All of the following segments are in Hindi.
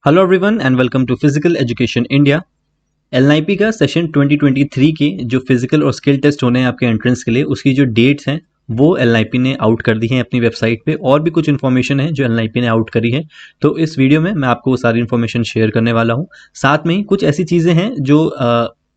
Hello everyone and welcome to physical education India. LNIP का सेशन 2023 के जो फिजिकल और स्किल टेस्ट होने हैं आपके एंट्रेंस के लिए, उसकी जो डेट्स हैं वो एलएनआईपी ने आउट कर दी हैं अपनी वेबसाइट पे। और भी कुछ इन्फॉर्मेशन है जो एलएनआईपी ने आउट करी है, तो इस वीडियो में मैं आपको वो सारी इन्फॉर्मेशन शेयर करने वाला हूँ। साथ में ही कुछ ऐसी चीज़ें हैं जो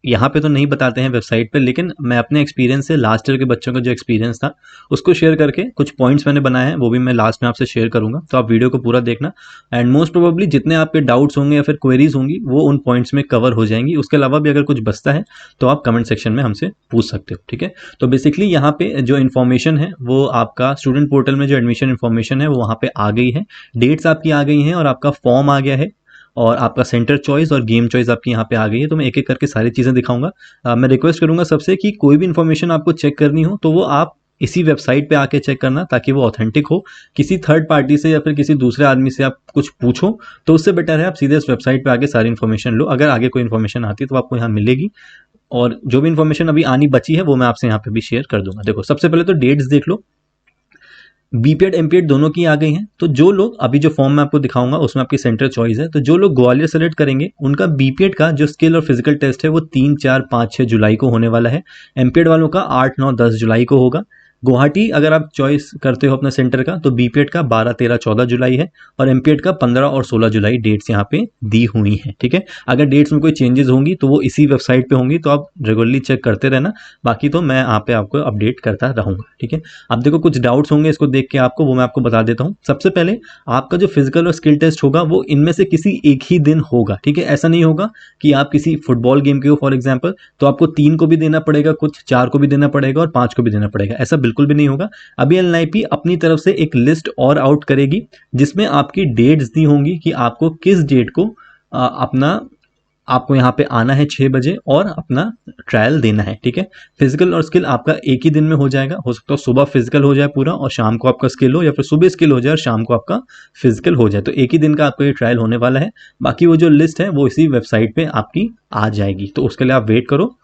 यहाँ पे तो नहीं बताते हैं वेबसाइट पे, लेकिन मैं अपने एक्सपीरियंस से लास्ट ईयर के बच्चों का जो एक्सपीरियंस था उसको शेयर करके कुछ पॉइंट्स मैंने बनाए हैं, वो भी मैं लास्ट में आपसे शेयर करूंगा। तो आप वीडियो को पूरा देखना एंड मोस्ट प्रोबेबली जितने आपके डाउट्स होंगे या फिर क्वेरीज होंगी वो उन पॉइंट्स में कवर हो जाएंगी। उसके अलावा भी अगर कुछ बचता है तो आप कमेंट सेक्शन में हमसे पूछ सकते हो, ठीक है। तो बेसिकली यहाँ पे जो इन्फॉर्मेशन है वो आपका स्टूडेंट पोर्टल में जो एडमिशन इन्फॉर्मेशन है वो वहाँ पे आ गई है, डेट्स आपकी आ गई हैं और आपका फॉर्म आ गया है और आपका सेंटर चॉइस और गेम चॉइस आपकी यहाँ पे आ गई है। तो मैं एक एक करके सारी चीज़ें दिखाऊंगा। मैं रिक्वेस्ट करूंगा सबसे कि कोई भी इन्फॉर्मेशन आपको चेक करनी हो तो वो आप इसी वेबसाइट पे आके चेक करना, ताकि वो ऑथेंटिक हो। किसी थर्ड पार्टी से या फिर किसी दूसरे आदमी से आप कुछ पूछो तो उससे बेटर है आप सीधे इस वेबसाइट पे आके सारी इन्फॉर्मेशन लो। अगर आगे कोई इन्फॉर्मेशन आती है तो आपको यहाँ मिलेगी, और जो भी इन्फॉर्मेशन अभी आनी बची है वो मैं आपसे यहाँ पे भी शेयर कर दूंगा। देखो, सबसे पहले तो डेट्स देख लो। बीपीएड एमपीएड दोनों की आ गई हैं। तो जो लोग, अभी जो फॉर्म मैं आपको दिखाऊंगा उसमें आपकी सेंटर चॉइस है, तो जो लोग ग्वालियर सेलेक्ट करेंगे उनका बीपीएड का जो स्किल और फिजिकल टेस्ट है वो 3, 4, 5, 6 जुलाई को होने वाला है। एमपीएड वालों का 8, 9, 10 जुलाई को होगा। गुवाहाटी अगर आप चॉइस करते हो अपने सेंटर का तो बीपीएड का 12, 13, 14 जुलाई है और एमपीएड का 15 और 16 जुलाई डेट्स यहाँ पे दी हुई हैं, ठीक है। अगर डेट्स में कोई चेंजेस होंगी तो वो इसी वेबसाइट पे होंगी, तो आप रेगुलरली चेक करते रहना। बाकी तो मैं यहाँ पे आपको अपडेट करता रहूंगा, ठीक है। अब देखो, कुछ डाउट्स होंगे इसको देख के आपको, वो मैं आपको बता देता हूँ। सबसे पहले आपका जो फिजिकल और स्किल टेस्ट होगा वो इनमें से किसी एक ही दिन होगा, ठीक है। ऐसा नहीं होगा कि आप किसी फुटबॉल गेम के हो फॉर एग्जाम्पल, तो आपको 3 को भी देना पड़ेगा, कुछ 4 को भी देना पड़ेगा और 5 को भी देना पड़ेगा, ऐसा बिल्कुल भी नहीं होगा। अभी एलएनआईपी अपनी तरफ से एक लिस्ट और आउट करेगी जिसमें आपकी डेट्स दी होंगी कि आपको किस डेट को अपना आपको यहाँ पे आना है 6 बजे और अपना ट्रायल देना है, ठीक है। फिजिकल और स्किल आपका एक ही दिन में हो जाएगा। हो सकता है सुबह फिजिकल हो जाए पूरा और शाम को आपका स्किल हो, या फिर सुबह स्किल हो जाए और शाम को आपका फिजिकल हो जाए। तो एक ही दिन का आपका ये ट्रायल होने वाला है। बाकी वो जो लिस्ट है वो इसी वेबसाइट पे आपकी आ जाएगी, तो उसके लिए आप वेट करो।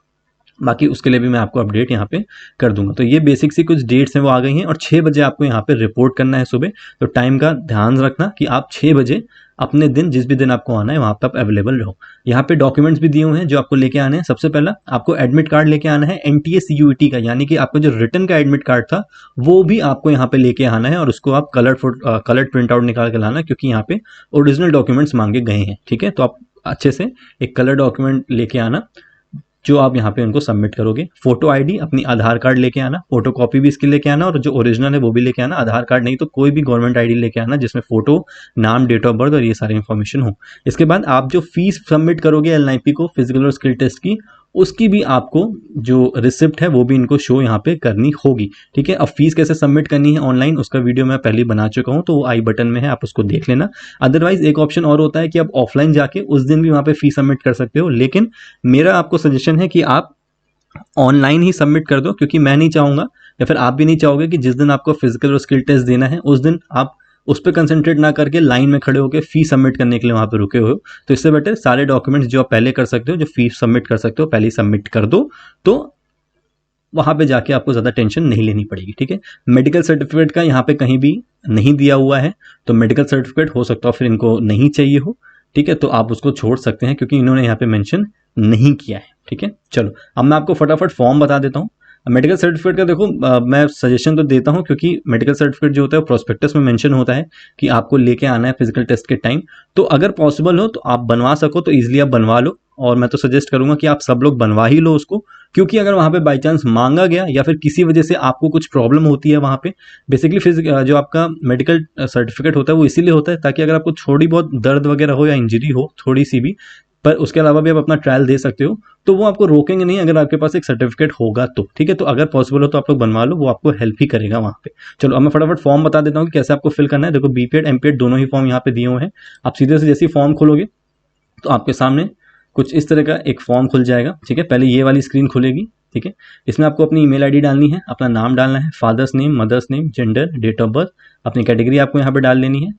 बाकी उसके लिए भी मैं आपको अपडेट यहाँ पे कर दूंगा। तो ये बेसिक सी कुछ डेट्स हैं वो आ गई हैं, और 6 बजे आपको यहाँ पे रिपोर्ट करना है सुबह। तो टाइम का ध्यान रखना कि आप 6 बजे अपने दिन, जिस भी दिन आपको आना है वहाँ पे आप अवेलेबल रहो। यहाँ पे डॉक्यूमेंट्स भी दिए हुए हैं जो आपको लेके आने हैं। सबसे पहला आपको एडमिट कार्ड लेके आना है एनटीए सीयूईटी का, यानी कि आपका जो रिटर्न का एडमिट कार्ड था वो भी आपको यहाँ पे लेके आना है, और उसको आप कलर्ड प्रिंट आउट निकाल के लाना, क्योंकि यहाँ पे ओरिजिनल डॉक्यूमेंट्स मांगे गए हैं, ठीक है। तो आप अच्छे से एक कलर डॉक्यूमेंट लेके आना जो आप यहाँ पे उनको सबमिट करोगे। फोटो आईडी, अपनी आधार कार्ड लेके आना, फोटो कॉपी भी इसकी लेके आना, और जो ओरिजिनल है वो भी लेके आना। आधार कार्ड नहीं तो कोई भी गवर्नमेंट आईडी लेके आना जिसमें फोटो, नाम, डेट ऑफ बर्थ और ये सारी इन्फॉर्मेशन हो। इसके बाद आप जो फीस सबमिट करोगे एलएनआईपी को फिजिकल और स्किल टेस्ट की, उसकी भी आपको जो रिसिप्ट है वो भी इनको शो यहाँ पे करनी होगी, ठीक है। अब फीस कैसे सबमिट करनी है ऑनलाइन, उसका वीडियो मैं पहले बना चुका हूँ, तो वो आई बटन में है, आप उसको देख लेना। अदरवाइज एक ऑप्शन और होता है कि आप ऑफलाइन जाके उस दिन भी वहाँ पे फीस सबमिट कर सकते हो, लेकिन मेरा आपको सजेशन है कि आप ऑनलाइन ही सबमिट कर दो, क्योंकि मैं नहीं चाहूंगा या फिर आप भी नहीं चाहोगे कि जिस दिन आपको फिजिकल और स्किल टेस्ट देना है उस दिन आप उस पर कंसंट्रेट ना करके लाइन में खड़े होकर फी सबमिट करने के लिए वहां पे रुके हो। तो इससे बेटर सारे डॉक्यूमेंट्स जो आप पहले कर सकते हो, जो फी सबमिट कर सकते हो, पहले ही सबमिट कर दो, तो वहां पे जाके आपको ज्यादा टेंशन नहीं लेनी पड़ेगी, ठीक है। मेडिकल सर्टिफिकेट का यहाँ पे कहीं भी नहीं दिया हुआ है, तो मेडिकल सर्टिफिकेट हो सकता है फिर इनको नहीं चाहिए हो, ठीक है। तो आप उसको छोड़ सकते हैं क्योंकि इन्होंने यहाँ पे मेंशन नहीं किया है, ठीक है। चलो, अब मैं आपको फटाफट फॉर्म बता देता हूँ। मेडिकल सर्टिफिकेट का देखो, मैं सजेशन तो देता हूँ क्योंकि मेडिकल सर्टिफिकेट जो होता है प्रोस्पेक्टस में मेंशन होता है कि आपको लेके आना है फिजिकल टेस्ट के टाइम। तो अगर पॉसिबल हो तो आप बनवा सको तो इजीली आप बनवा लो, और मैं तो सजेस्ट करूंगा कि आप सब लोग बनवा ही लो उसको, क्योंकि अगर वहां पे बाई चांस मांगा गया या फिर किसी वजह से आपको कुछ प्रॉब्लम होती है वहां पे, बेसिकली जो आपका मेडिकल सर्टिफिकेट होता है वो इसीलिए होता है ताकि अगर आपको थोड़ी बहुत दर्द वगैरह हो या इंजरी हो थोड़ी सी भी, पर उसके अलावा भी आप अपना ट्रायल दे सकते हो, तो वो आपको रोकेंगे नहीं अगर आपके पास एक सर्टिफिकेट होगा तो, ठीक है। तो अगर पॉसिबल हो तो आप लोग बनवा लो, वो आपको हेल्प ही करेगा वहाँ पे। चलो, अब मैं फटाफट फॉर्म बता देता हूँ कि कैसे आपको फिल करना है। देखो, बीपीएड एमपीएड दोनों ही फॉर्म यहाँ पे दिए हुए हैं। आप सीधे से जैसे फॉर्म खोलोगे तो आपके सामने कुछ इस तरह का एक फॉर्म खुल जाएगा, ठीक है। पहले ये वाली स्क्रीन खुलेगी, ठीक है। इसमें आपको अपनी ईमेल आईडी डालनी है, अपना नाम डालना है, father's name, mother's name, gender, date of birth, अपनी कैटेगरी आपको यहाँ पे डाल लेनी है।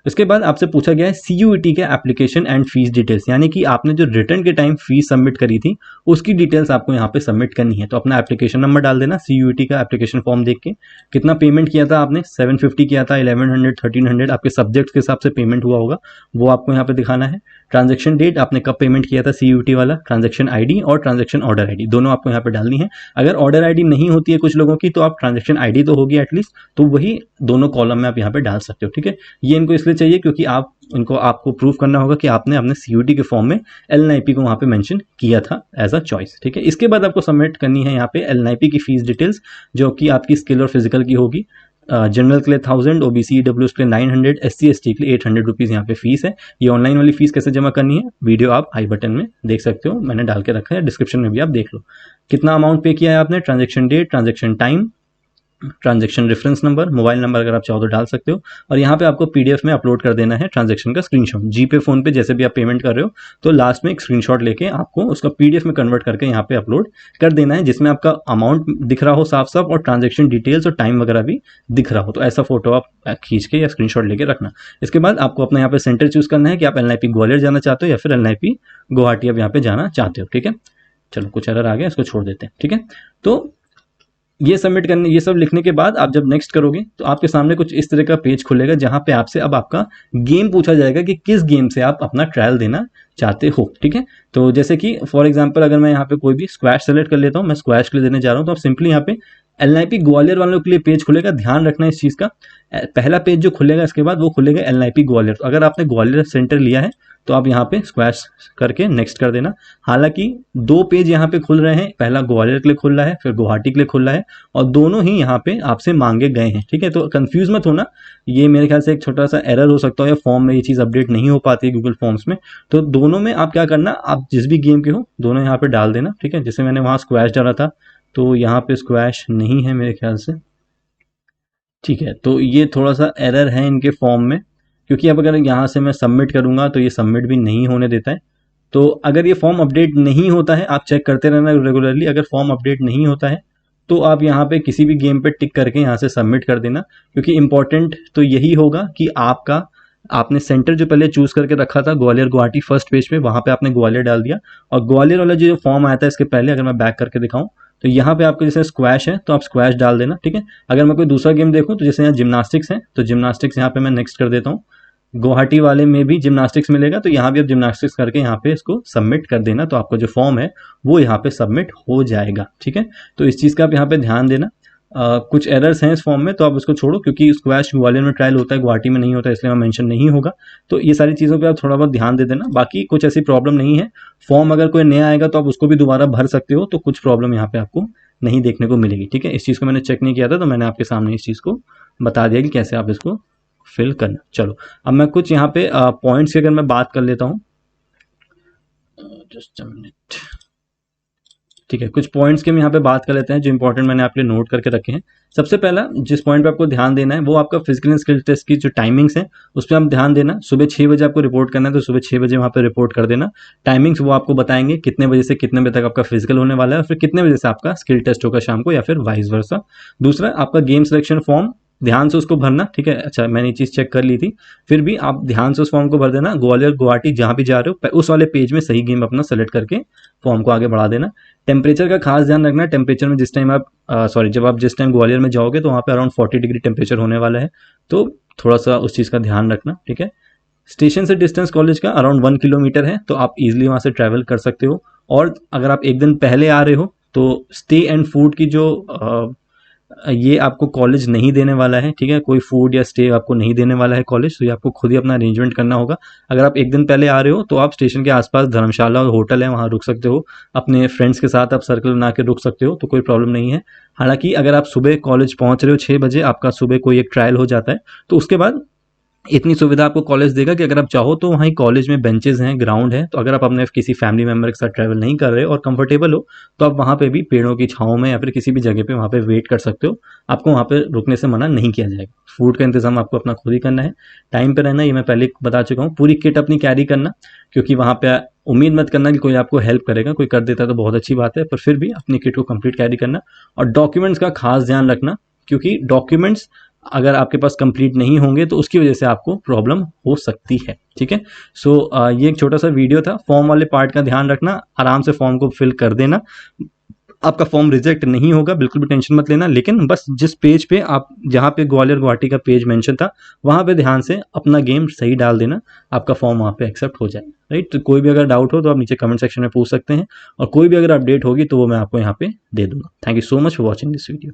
उसके बाद आपसे पूछा गया है CUET के एप्लीकेशन एंड फीस डिटेल्स, यानी कि आपने जो रिटर्न के टाइम फीस सबमिट करी थी उसकी डिटेल्स आपको यहाँ पे सबमिट करनी है। तो अपना एप्लीकेशन नंबर डाल देना, CUET का एप्लीकेशन फॉर्म देख के कितना पेमेंट किया था आपने, 750 किया था, 1100, 1300, आपके सब्जेक्ट के हिसाब से पेमेंट हुआ होगा वो आपको यहाँ पे दिखाना है। ट्रांजेक्शन डेट, आपने कब पेमेंट किया था CUET वाला, ट्रांजेक्शन ID और ट्रांजेक्शन ऑर्डर ID दोनों आपको यहाँ पे डालनी है। अगर ऑर्डर ID नहीं होती है कुछ लोगों की तो आप ट्रांजेक्शन ID तो होगी एटलीस्ट, तो वही दोनों कॉलम में आप यहाँ पे डाल सकते हो, ठीक है। ये इनको इसलिए चाहिए क्योंकि आपको प्रूव करना होगा कि आपने अपने CUET के फॉर्म में LNIP को वहाँ पे मेंशन किया था एज अ चॉइस, ठीक है। इसके बाद आपको सबमिट करनी है यहाँ पे LNIP की फीस डिटेल्स, जो कि आपकी स्किल और फिजिकल की होगी। जनरल के लिए 1000, OBC EWS के लिए 900, SC ST के लिए 800 रुपीज़ यहाँ पे फीस है। ये ऑनलाइन वाली फीस कैसे जमा करनी है वीडियो आप आई बटन में देख सकते हो, मैंने डाल के रखा है, डिस्क्रिप्शन में भी आप देख लो। कितना अमाउंट पे किया है आपने, transaction date, transaction time, transaction reference number, mobile number अगर आप चाहो तो डाल सकते हो। और यहाँ पे आपको PDF में अपलोड कर देना है ट्रांजेक्शन का स्क्रीनशॉट। जीपे, फोन पे जैसे भी आप पेमेंट कर रहे हो तो लास्ट में एक स्क्रीनशॉट लेके आपको उसका PDF में कन्वर्ट करके यहाँ पे अपलोड कर देना है, जिसमें आपका अमाउंट दिख रहा हो साफ साफ और ट्रांजेक्शन डिटेल्स और टाइम वगैरह भी दिख रहा हो। तो ऐसा फोटो आप खींच के या स्क्रीनशॉट लेके रखना। इसके बाद आपको अपना यहाँ पे सेंटर चूज करना है कि आप LNIP ग्वालियर जाना चाहते हो या फिर LNIP गुवाहाटी आप यहाँ पे जाना चाहते हो, ठीक है। चलो कुछ एरर आ गया, इसको छोड़ देते हैं, ठीक है। तो ये सबमिट करने, ये सब लिखने के बाद आप जब नेक्स्ट करोगे तो आपके सामने कुछ इस तरह का पेज खुलेगा जहां पे आपसे अब आपका गेम पूछा जाएगा कि किस गेम से आप अपना ट्रायल देना चाहते हो, ठीक है। तो जैसे कि फॉर एग्जांपल अगर मैं यहाँ पे कोई भी स्क्वैश सेलेक्ट कर लेता हूँ, मैं स्क्वैश के लिए देने जा रहा हूँ, तो आप सिंपली यहाँ पे LNIP ग्वालियर वालों के लिए पेज खुलेगा। ध्यान रखना इस चीज़ का, पहला पेज जो खुलेगा इसके बाद वो खुलेगा LNIP ग्वालियर। तो अगर आपने ग्वालियर सेंटर लिया है तो आप यहाँ पे स्क्वैश करके नेक्स्ट कर देना। हालांकि 2 पेज यहाँ पे खुल रहे हैं, पहला ग्वालियर के लिए खुल रहा है, फिर गुवाहाटी के लिए खुल रहा है, और दोनों ही यहाँ पे आपसे मांगे गए हैं, ठीक है। तो कंफ्यूज मत होना, ये मेरे ख्याल से एक छोटा सा एरर हो सकता है या फॉर्म में ये चीज़ अपडेट नहीं हो पाती है गूगल फॉर्म्स में। तो दोनों में आप क्या करना, आप जिस भी गेम के हो दोनों यहाँ पे डाल देना, ठीक है। जैसे मैंने वहाँ स्क्वैश डाला था तो यहाँ पे स्क्वैश नहीं है मेरे ख्याल से, ठीक है। तो ये थोड़ा सा एरर है इनके फॉर्म में, क्योंकि अब अगर यहाँ से मैं सबमिट करूँगा तो ये सबमिट भी नहीं होने देता है। तो अगर ये फॉर्म अपडेट नहीं होता है, आप चेक करते रहना रेगुलरली, अगर फॉर्म अपडेट नहीं होता है तो आप यहाँ पे किसी भी गेम पे टिक करके यहाँ से सबमिट कर देना, क्योंकि इंपॉर्टेंट तो यही होगा कि आपने सेंटर जो पहले चूज करके रखा था ग्वालियर गुवाहाटी फर्स्ट पेज पे, वहाँ पे आपने ग्वालियर डाल दिया, और ग्वालियर वाला जो फॉर्म आया था इसके पहले अगर मैं बैक करके दिखाऊं तो यहाँ पे आपको जैसे स्क्वैश है तो आप स्क्वैश डाल देना, ठीक है। अगर मैं कोई दूसरा गेम देखूं तो जैसे यहाँ जिम्नास्टिक्स है तो जिम्नास्टिक्स यहाँ पे मैं नेक्स्ट कर देता हूँ। गुवाहाटी वाले में भी जिम्नास्टिक्स मिलेगा तो यहाँ भी आप जिम्नास्टिक्स करके यहाँ पे इसको सबमिट कर देना, तो आपका जो फॉर्म है वो यहाँ पे सबमिट हो जाएगा, ठीक है। तो इस चीज़ का आप यहाँ पे ध्यान देना। कुछ एरर्स हैं इस फॉर्म में तो आप उसको छोड़ो, क्योंकि स्क्वैश ग्वालियर में ट्रायल होता है, गुवाहाटी में नहीं होता, इसलिए वहाँ मेंशन नहीं होगा। तो ये सारी चीज़ों पे आप थोड़ा बहुत ध्यान दे देना, बाकी कुछ ऐसी प्रॉब्लम नहीं है। फॉर्म अगर कोई नया आएगा तो आप उसको भी दोबारा भर सकते हो, तो कुछ प्रॉब्लम यहाँ पे आपको नहीं देखने को मिलेगी, ठीक है। इस चीज़ को मैंने चेक नहीं किया था तो मैंने आपके सामने इस चीज़ को बता दिया कि कैसे आप इसको फिल करना। चलो अब मैं कुछ यहाँ पे पॉइंट्स की अगर मैं बात कर लेता हूँ, जस्ट अ मिनट, ठीक है। कुछ पॉइंट्स के हम यहाँ पे बात कर लेते हैं जो इंपॉर्टेंट मैंने आपके नोट करके रखे हैं। सबसे पहला जिस पॉइंट पे आपको ध्यान देना है वो आपका फिजिकल एंड स्किल टेस्ट की जो टाइमिंग्स है उस पर आप ध्यान देना। सुबह 6 बजे आपको रिपोर्ट करना है तो सुबह 6 बजे वहाँ पे रिपोर्ट कर देना। टाइमिंग्स वो आपको बताएंगे कितने बजे से कितने बजे तक आपका फिजिकल होने वाला है और फिर कितने बजे से आपका स्किल टेस्ट होगा शाम को, या फिर वाइस वर्सा। दूसरा आपका गेम सिलेक्शन फॉर्म, ध्यान से उसको भरना, ठीक है। अच्छा मैंने ये चीज़ चेक कर ली थी, फिर भी आप ध्यान से उस फॉर्म को भर देना। ग्वालियर गुवाहाटी जहाँ भी जा रहे हो उस वाले पेज में सही गेम अपना सेलेक्ट करके फॉर्म को आगे बढ़ा देना। टेम्परेचर का खास ध्यान रखना है। टेम्परेचर में जिस टाइम आप जब आप जिस टाइम ग्वालियर में जाओगे तो वहाँ पे अराउंड 40 डिग्री टेम्परेचर होने वाला है, तो थोड़ा सा उस चीज़ का ध्यान रखना, ठीक है। स्टेशन से डिस्टेंस कॉलेज का अराउंड 1 किलोमीटर है, तो आप इजीली वहाँ से ट्रैवल कर सकते हो। और अगर आप एक दिन पहले आ रहे हो तो स्टे एंड फूड की जो ये आपको कॉलेज नहीं देने वाला है, ठीक है। कोई फूड या स्टे आपको नहीं देने वाला है कॉलेज, तो ये आपको खुद ही अपना अरेंजमेंट करना होगा। अगर आप एक दिन पहले आ रहे हो तो आप स्टेशन के आसपास धर्मशाला और होटल है वहाँ रुक सकते हो, अपने फ्रेंड्स के साथ आप सर्कल बना के रुक सकते हो, तो कोई प्रॉब्लम नहीं है। हालांकि अगर आप सुबह कॉलेज पहुँच रहे हो 6 बजे, आपका सुबह कोई एक ट्रायल हो जाता है तो उसके बाद इतनी सुविधा आपको कॉलेज देगा कि अगर आप चाहो तो वहीं कॉलेज में बेंचेस हैं, ग्राउंड है, तो अगर आप अपने किसी फैमिली मेम्बर के साथ ट्रैवल नहीं कर रहे और कंफर्टेबल हो तो आप वहाँ पे भी पेड़ों की छाँव में या फिर किसी भी जगह पे वहाँ पे वेट कर सकते हो। आपको वहाँ पे रुकने से मना नहीं किया जाएगा। फूड का इंतजाम आपको अपना खुद ही करना है, टाइम पे रहना, ये मैं पहले बता चुका हूँ। पूरी किट अपनी कैरी करना, क्योंकि वहाँ पे उम्मीद मत करना कि कोई आपको हेल्प करेगा, कोई कर देता है तो बहुत अच्छी बात है, पर फिर भी अपनी किट को कंप्लीट कैरी करना। और डॉक्यूमेंट्स का खास ध्यान रखना, क्योंकि डॉक्यूमेंट्स अगर आपके पास कंप्लीट नहीं होंगे तो उसकी वजह से आपको प्रॉब्लम हो सकती है। ठीक है, सो ये एक छोटा सा वीडियो था। फॉर्म वाले पार्ट का ध्यान रखना, आराम से फॉर्म को फिल कर देना, आपका फॉर्म रिजेक्ट नहीं होगा, बिल्कुल भी टेंशन मत लेना। लेकिन बस जिस पेज पे आप, जहाँ पे ग्वालियर गुवाहाटी का पेज मेंशन था, वहाँ पे ध्यान से अपना गेम सही डाल देना, आपका फॉर्म वहाँ पे एक्सेप्ट हो जाए। राइट, तो कोई भी अगर डाउट हो तो आप नीचे कमेंट सेक्शन में पूछ सकते हैं, और कोई भी अगर अपडेट होगी तो वो मैं आपको यहाँ पे दे दूंगा। Thank you so much for watching this video.